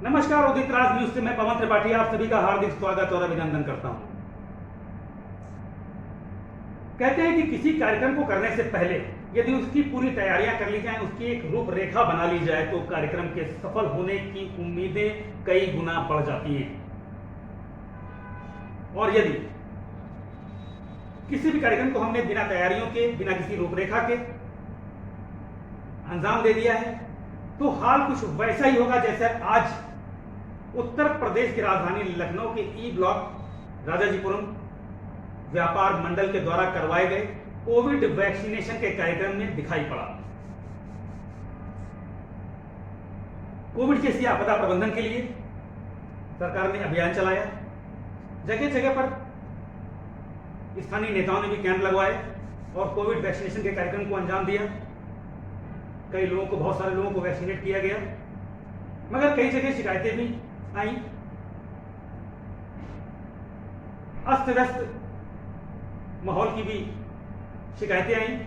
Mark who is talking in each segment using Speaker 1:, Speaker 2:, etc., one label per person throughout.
Speaker 1: नमस्कार, उदित राज न्यूज से मैं पवन त्रिपाठी आप सभी का हार्दिक स्वागत और अभिनंदन करता हूं। कहते हैं कि किसी कार्यक्रम को करने से पहले यदि उसकी पूरी तैयारियां कर ली जाएं, उसकी एक रूपरेखा बना ली जाए तो कार्यक्रम के सफल होने की उम्मीदें कई गुना बढ़ जाती हैं। और यदि किसी भी कार्यक्रम को हमने बिना तैयारियों के, बिना किसी रूपरेखा के अंजाम दे दिया है तो हाल कुछ वैसा ही होगा जैसे आज उत्तर प्रदेश की राजधानी लखनऊ के ई ब्लॉक राजाजीपुरम व्यापार मंडल के द्वारा करवाए गए कोविड वैक्सीनेशन के कार्यक्रम में दिखाई पड़ा। कोविड जैसी आपदा प्रबंधन के लिए सरकार ने अभियान चलाया, जगह जगह पर स्थानीय नेताओं ने भी कैंप लगवाए और कोविड वैक्सीनेशन के कार्यक्रम को अंजाम दिया। कई लोगों को, बहुत सारे लोगों को वैक्सीनेट किया गया, मगर कई जगह शिकायतें भी आई। अस्त व्यस्त माहौल की भी शिकायतें आई।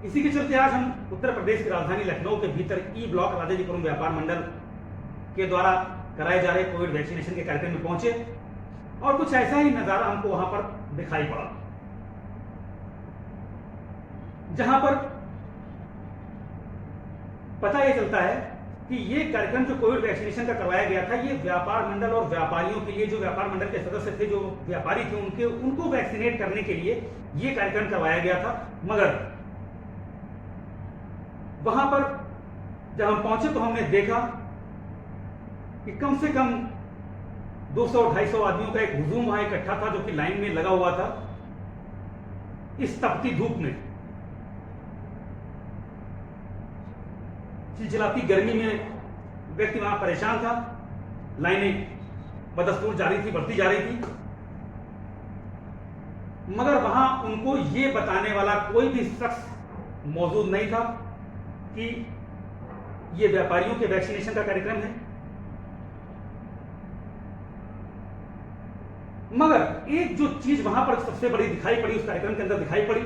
Speaker 1: इसी के चलते आज हम उत्तर प्रदेश की राजधानी लखनऊ के भीतर ई ब्लॉक राजाजीपुरम व्यापार मंडल के द्वारा कराए जा रहे कोविड वैक्सीनेशन के कार्यक्रम में पहुंचे और कुछ ऐसा ही नजारा हमको वहां पर दिखाई पड़ा, जहां पर पता यह चलता है कि ये कार्यक्रम जो कोविड वैक्सीनेशन का करवाया गया था, ये व्यापार मंडल और व्यापारियों के लिए, जो व्यापार मंडल के सदस्य थे, जो व्यापारी थे, उनको वैक्सीनेट करने के लिए ये कार्यक्रम करवाया गया था। मगर वहां पर जब हम पहुंचे तो हमने देखा कि कम से कम 200-250 आदमियों का एक हुजूम वहां इकट्ठा था, जो कि लाइन में लगा हुआ था इस तपती धूप में। चिलचिलाती गर्मी में व्यक्ति वहां परेशान था, लाइनें बदस्तूर जारी थी, बढ़ती जा रही थी, मगर वहां उनको ये बताने वाला कोई भी शख्स मौजूद नहीं था कि ये व्यापारियों के वैक्सीनेशन का कार्यक्रम है। मगर एक जो चीज वहां पर सबसे बड़ी दिखाई पड़ी, उस कार्यक्रम के अंदर दिखाई पड़ी,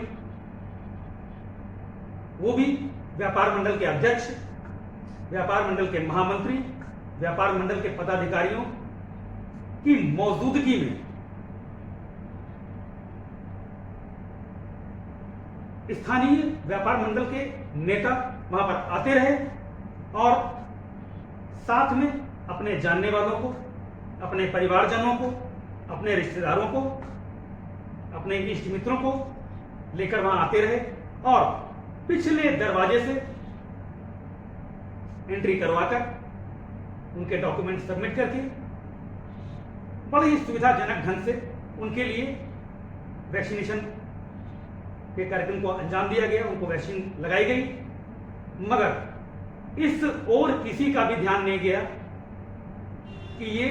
Speaker 1: वो भी व्यापार मंडल के अध्यक्ष, व्यापार मंडल के महामंत्री, व्यापार मंडल के पदाधिकारियों की मौजूदगी में स्थानीय व्यापार मंडल के नेता वहां पर आते रहे और साथ में अपने जानने वालों को, अपने परिवारजनों को, अपने रिश्तेदारों को, अपने इष्ट मित्रों को लेकर वहां आते रहे और पिछले दरवाजे से एंट्री करवाकर उनके डॉक्यूमेंट सबमिट करके बड़े ही सुविधाजनक ढंग से उनके लिए वैक्सीनेशन के कार्यक्रम को अंजाम दिया गया, उनको वैक्सीन लगाई गई। मगर इस ओर किसी का भी ध्यान नहीं गया कि ये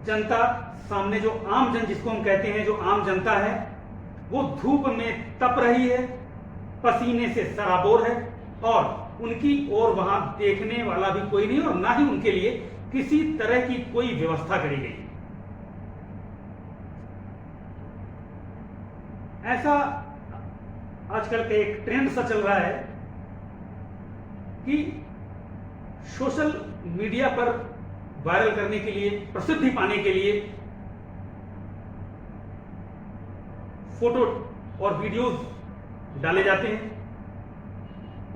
Speaker 1: जनता सामने, जो आम जन जिसको हम कहते हैं, जो आम जनता है, वो धूप में तप रही है, पसीने से सराबोर है और उनकी ओर वहां देखने वाला भी कोई नहीं और ना ही उनके लिए किसी तरह की कोई व्यवस्था करी गई। ऐसा आजकल का एक ट्रेंड सा चल रहा है कि सोशल मीडिया पर वायरल करने के लिए, प्रसिद्धि पाने के लिए फोटो और वीडियोस डाले जाते हैं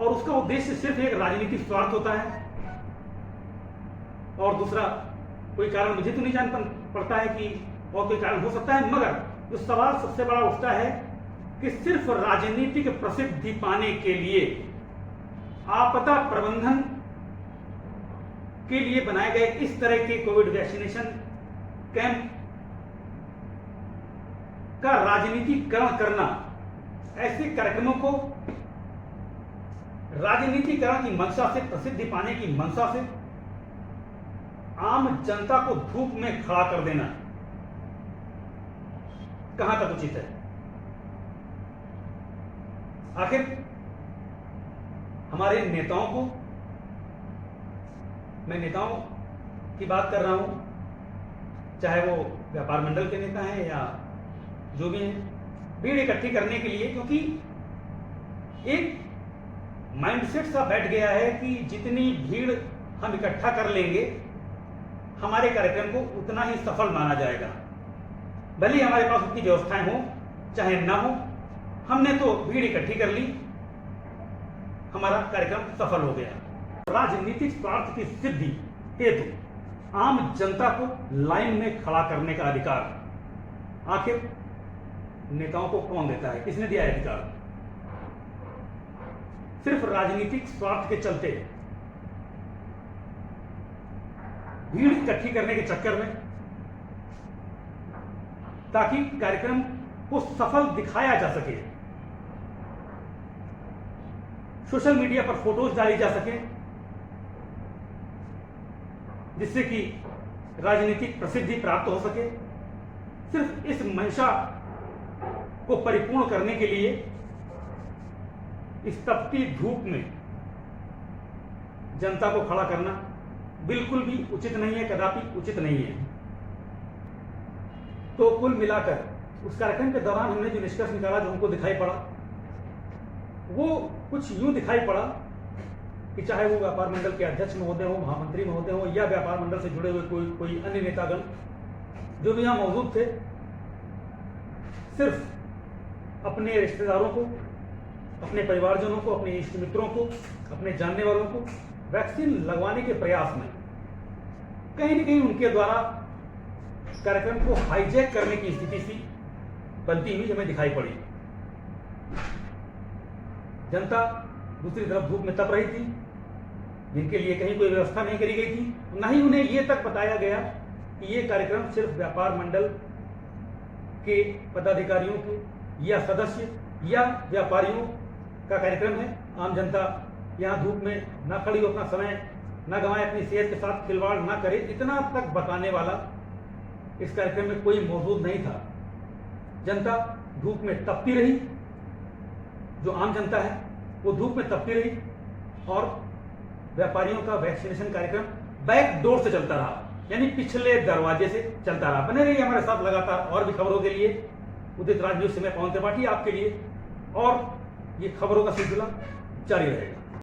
Speaker 1: और उसका उद्देश्य सिर्फ एक राजनीतिक स्वार्थ होता है और दूसरा कोई कारण मुझे तो नहीं जान पड़ता है कि और कोई कारण हो सकता है। मगर जो सवाल सबसे बड़ा उठता है कि सिर्फ राजनीतिक प्रसिद्धि पाने के लिए, आपदा प्रबंधन के लिए बनाए गए इस तरह के कोविड वैक्सीनेशन कैंप का राजनीतिकरण करना, ऐसे कार्यक्रमों को राजनीतिकरण की मंशा से, प्रसिद्धि पाने की मंशा से आम जनता को धूप में खड़ा कर देना कहां तक उचित है? आखिर हमारे नेताओं को, मैं नेताओं की बात कर रहा हूं, चाहे वो व्यापार मंडल के नेता हैं या जो भी हैं, भीड़ इकट्ठी करने के लिए, क्योंकि एक माइंडसेट सा बैठ गया है कि जितनी भीड़ हम इकट्ठा कर लेंगे, हमारे कार्यक्रम को उतना ही सफल माना जाएगा। भले ही हमारे पास उतनी व्यवस्थाएं हो चाहे ना हो, हमने तो भीड़ इकट्ठी कर ली, हमारा कार्यक्रम सफल हो गया। राजनीतिक स्वार्थ की सिद्धि हेतु आम जनता को लाइन में खड़ा करने का अधिकार आखिर नेताओं को कौन देता है? किसने दिया है अधिकार? सिर्फ राजनीतिक स्वार्थ के चलते भीड़ इकट्ठी करने के चक्कर में, ताकि कार्यक्रम को सफल दिखाया जा सके, सोशल मीडिया पर फोटोज डाली जा सके, जिससे कि राजनीतिक प्रसिद्धि प्राप्त हो सके, सिर्फ इस मंशा को परिपूर्ण करने के लिए इस तपती धूप में जनता को खड़ा करना बिल्कुल भी उचित नहीं है, कदापि उचित नहीं है। तो कुल मिलाकर उस कार्यक्रम के दौरान हमने जो निष्कर्ष निकाला, जो हमको दिखाई पड़ा, वो कुछ यूं दिखाई पड़ा कि चाहे वो व्यापार मंडल के अध्यक्ष महोदय हो, महामंत्री महोदय हो, या व्यापार मंडल से जुड़े हुए कोई अन्य नेतागण जो भी यहां मौजूद थे, सिर्फ अपने रिश्तेदारों को, अपने परिवारजनों को, अपने इष्ट मित्रों को, अपने जानने वालों को वैक्सीन लगवाने के प्रयास में कहीं न कहीं उनके द्वारा कार्यक्रम को हाईजैक करने की स्थिति सी बनती हुई हमें दिखाई पड़ी। जनता दूसरी तरफ धूप में तप रही थी, जिनके लिए कहीं कोई व्यवस्था नहीं करी गई थी, न ही उन्हें यह तक बताया गया कि यह कार्यक्रम सिर्फ व्यापार मंडल के पदाधिकारियों के या सदस्य या व्यापारियों का कार्यक्रम है। आम जनता यहाँ धूप में ना खड़ी हो, अपना समय ना गंवाए, अपनी सेहत के साथ खिलवाड़ ना करे, इतना तक बताने वाला इस कार्यक्रम में कोई मौजूद नहीं था। जनता धूप में तपती रही, जो आम जनता है वो धूप में तपती रही, और व्यापारियों का वैक्सीनेशन कार्यक्रम बैक डोर से चलता रहा, यानी पिछले दरवाजे से चलता रहा। बने रहिए हमारे साथ लगातार और भी खबरों के लिए। उदित राज न्यूज से मैं पवन त्रिपाठी आपके लिए, और ये खबरों का सिलसिला जारी रहेगा।